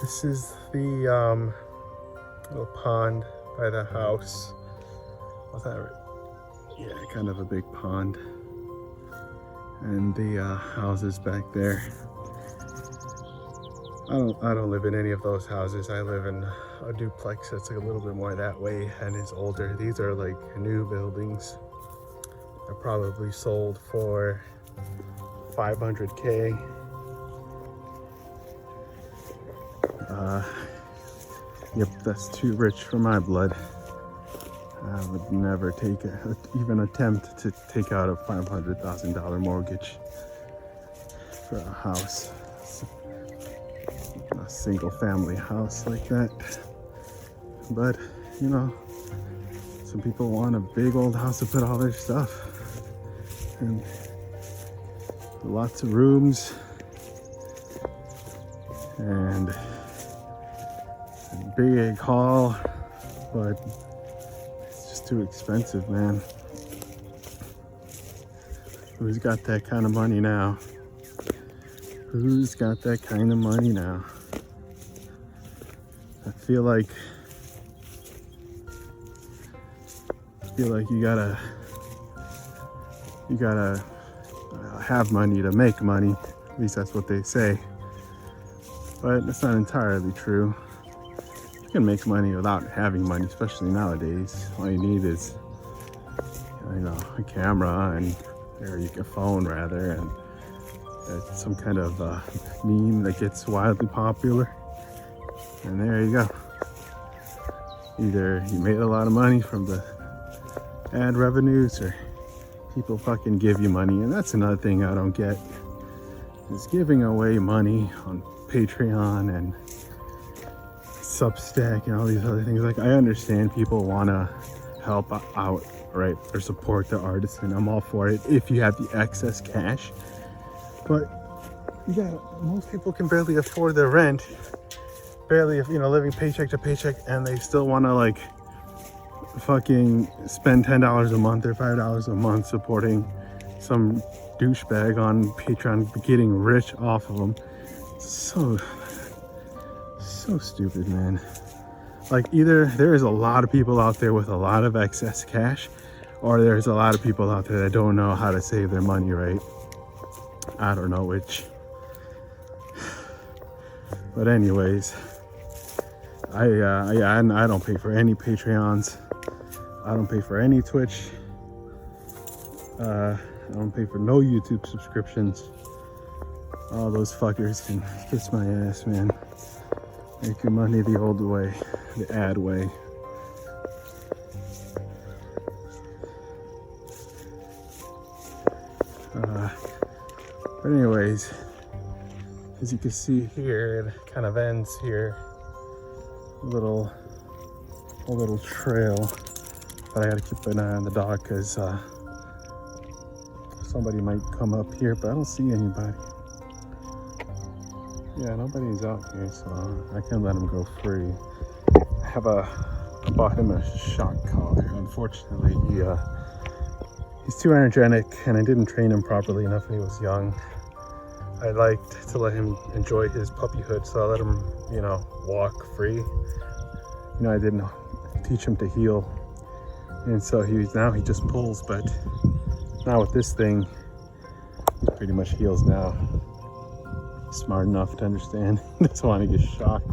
This is the little pond by the house. What's that? Yeah, kind of a big pond. And the houses back there. I don't live in any of those houses. I live in a duplex that's like a little bit more that way and it's older. These are like new buildings. They're probably sold for $500K. Yep, that's too rich for my blood. I would never even attempt to take out a $500,000 mortgage for a house. A single family house like that. But, you know, some people want a big old house to put all their stuff. And lots of rooms. And a big hall. But it's just too expensive, man. Who's got that kind of money now? Who's got that kind of money now? I feel like you gotta have money to make money. At least that's what they say. But that's not entirely true. You can make money without having money, especially nowadays. All you need is, you know, a camera or a phone rather, and some kind of meme that gets wildly popular. And there you go. Either you made a lot of money from the ad revenues or people fucking give you money. And that's another thing I don't get, is giving away money on Patreon and Substack and all these other things. Like, I understand people want to help out, right, or support the artists, and I'm all for it if you have the excess cash. But most people can barely afford their rent, barely, you know, living paycheck to paycheck, and they still want to like fucking spend $10 a month or $5 a month supporting some douchebag on Patreon, getting rich off of them. So stupid, man. Like, either there is a lot of people out there with a lot of excess cash, or there's a lot of people out there that don't know how to save their money right. I don't know which. But anyways, I don't pay for any Patreons. I don't pay for any Twitch. I don't pay for no YouTube subscriptions. All those fuckers can kiss my ass, man. Make your money the old way, the ad way. But anyways, as you can see here, it kind of ends here. A little trail, but I gotta keep an eye on the dog because somebody might come up here, but I don't see anybody. Yeah, nobody's out here, so I can't let him go free. I bought him a shock collar. Unfortunately, he's too energetic, and I didn't train him properly enough when he was young. I liked to let him enjoy his puppyhood, so I let him, you know, walk free. You know, I didn't teach him to heel, and so he just pulls. But now with this thing, he pretty much heels now. He's smart enough to understand. He doesn't want to get shocked.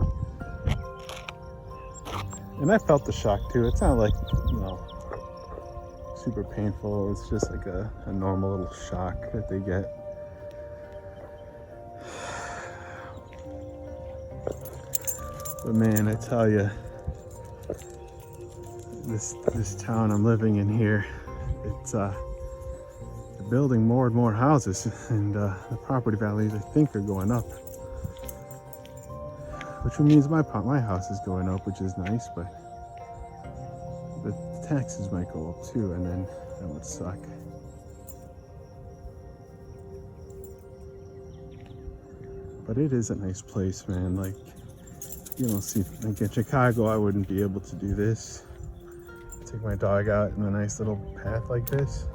And I felt the shock too. It's not like, you know, super painful. It's just like a normal little shock that they get. But man, I tell you, this town I'm living in here, it's they're building more and more houses, and the property values, I think, are going up. Which means my house is going up, which is nice, but the taxes might go up too, and then that would suck. But it is a nice place, man. Like, you don't see, like in Chicago, I wouldn't be able to do this. Take my dog out in a nice little path like this.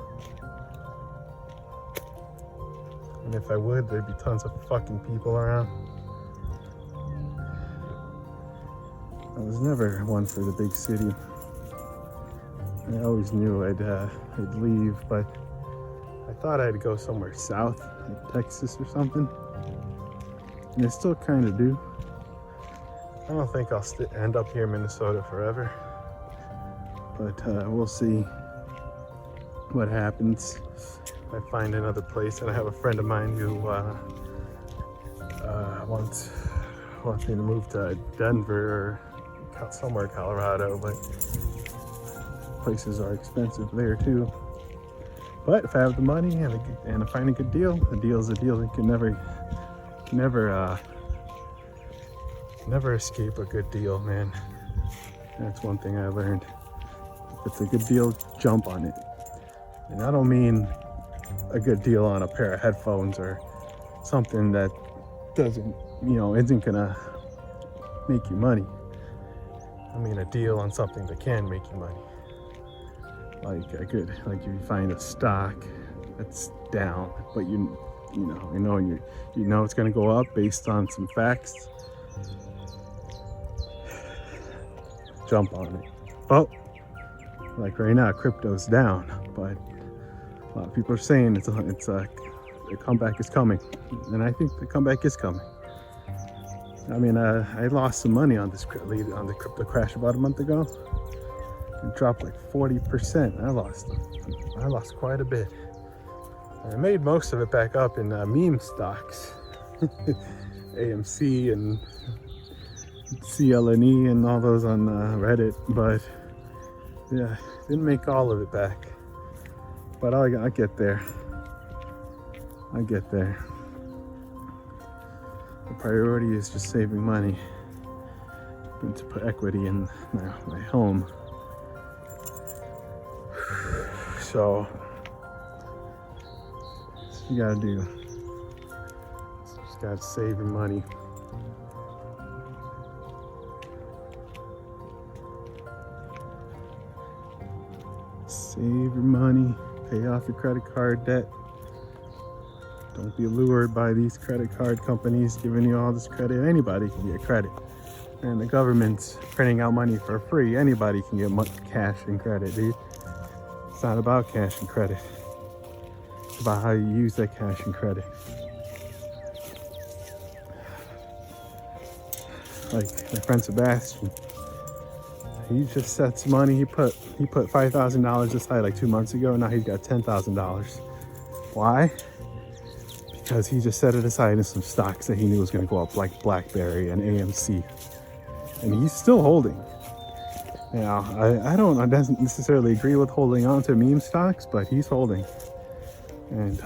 And if I would, there'd be tons of fucking people around. I was never one for the big city. I always knew I'd leave, but I thought I'd go somewhere south, like Texas or something. And I still kind of do. I don't think I'll end up here in Minnesota forever, but we'll see what happens. I find another place, and I have a friend of mine who wants me to move to Denver or somewhere Colorado, but places are expensive there too. But if I have the money and I find a good deal, a deal's a deal. You can never escape a good deal, man. That's one thing I learned. If it's a good deal, jump on it. And I don't mean a good deal on a pair of headphones or something that doesn't, isn't gonna make you money. I mean a deal on something that can make you money. Like you find a stock that's down, but you know it's gonna go up based on some facts. Jump on it. Well, like right now, crypto's down, but a lot of people are saying the comeback is coming, and I think the comeback is coming. I mean, I lost some money on the crypto crash about a month ago. It dropped like 40%. I lost quite a bit. I made most of it back up in meme stocks, AMC and CLNE and all those on Reddit, but yeah, didn't make all of it back. But I get there. I get there. The priority is just saving money and to put equity in my home. So, that's what you gotta do. Just gotta save your money. Save your money, pay off your credit card debt. Don't be lured by these credit card companies giving you all this credit. Anybody can get credit. And the government's printing out money for free. Anybody can get cash and credit, dude. It's not about cash and credit. It's about how you use that cash and credit. Like my friend Sebastian, he just sets money. He put $5,000 aside like 2 months ago, and now he's got $10,000. Why? Because he just set it aside in some stocks that he knew was going to go up, like BlackBerry and AMC, and he's still holding. Now, I don't necessarily agree with holding on to meme stocks, but he's holding, and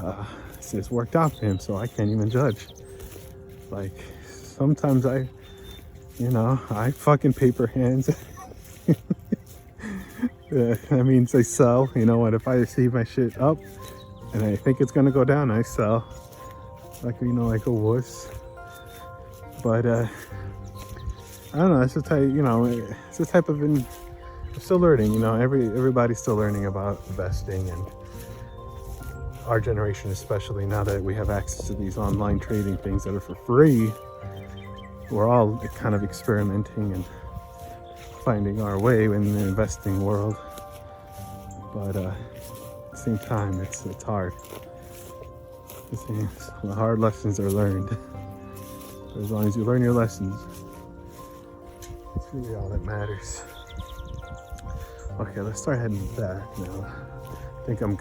it's worked out for him. So I can't even judge. Like sometimes I fucking paper hands. That means I sell, and if I see my shit up and I think it's gonna go down, I sell. Like a wuss. But I don't know. It's the type, it's the type of. I'm still learning. Everybody's still learning about investing, and our generation, especially now that we have access to these online trading things that are for free. We're all kind of experimenting and finding our way in the investing world, but at the same time, it's hard. The hard lessons are learned. But as long as you learn your lessons, it's really all that matters. Okay, let's start heading back now. I think I'm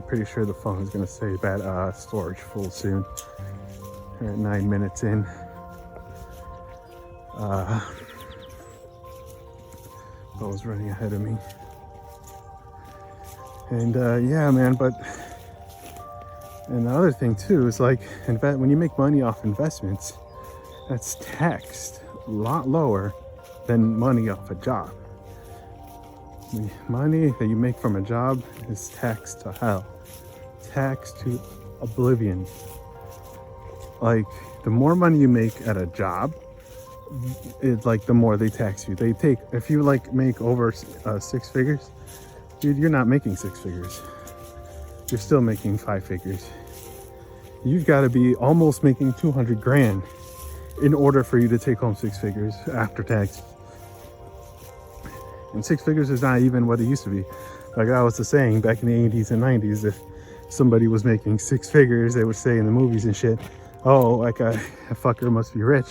pretty sure the phone is gonna say storage full soon. We're at 9 minutes in. Was running ahead of me, and yeah, man. And the other thing too is like, when you make money off investments, that's taxed a lot lower than money off a job. The money that you make from a job is taxed to hell, taxed to oblivion. Like the more money you make at a job, it's like the more they tax you. If you make over 6 figures, dude, you're not making 6 figures. You're still making 5 figures. You've got to be almost making 200 grand in order for you to take home 6 figures after tax. And six figures is not even what it used to be. Like I was saying, back in the 80s and 90s, if somebody was making six figures, they would say in the movies and shit, oh, like a fucker must be rich.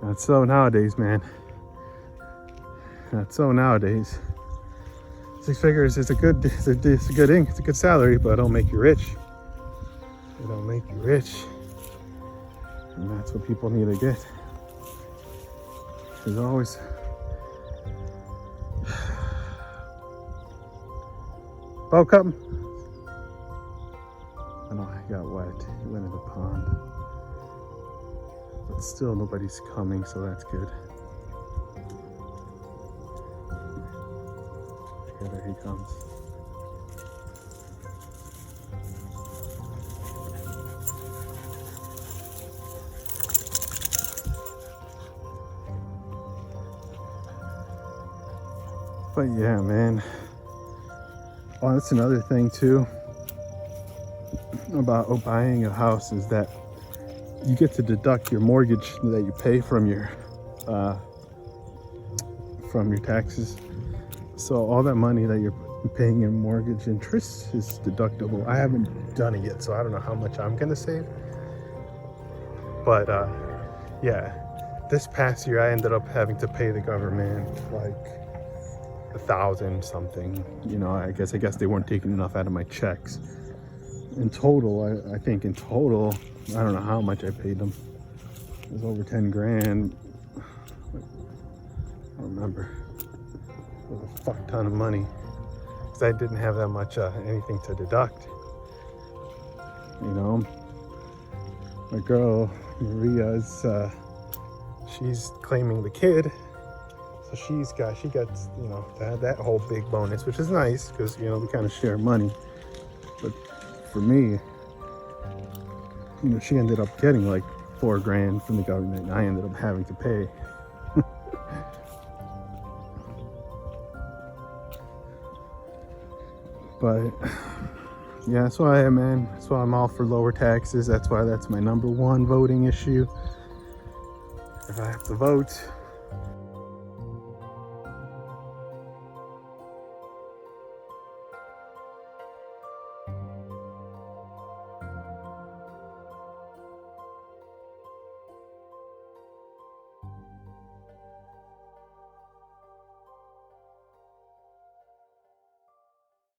Not so nowadays, man. Not so nowadays. Six figures is a good salary, but it don't make you rich. It don't make you rich. And that's what people need to get. There's always boat come. I know I got wet. He went in the pond. But still nobody's coming, so that's good. Yeah, there he comes. But yeah, man. Oh, that's another thing too about buying a house is that you get to deduct your mortgage that you pay from your taxes. So all that money that you're paying in mortgage interest is deductible. I haven't done it yet, so I don't know how much I'm gonna save. But yeah, this past year I ended up having to pay the government like $1,000 something. You know, I guess they weren't taking enough out of my checks. In total, I think in total, I don't know how much I paid them. It was over 10 grand. I don't remember. It was a fuck ton of money because I didn't have that much anything to deduct. You know, my girl Maria's she's claiming the kid, so she gets, you know, that whole big bonus, which is nice because, you know, we kind of share money. But for me, you know, she ended up getting like 4 grand from the government, and I ended up having to pay. But yeah, that's why man. That's why I'm all for lower taxes. That's why that's my #1 voting issue. If I have to vote,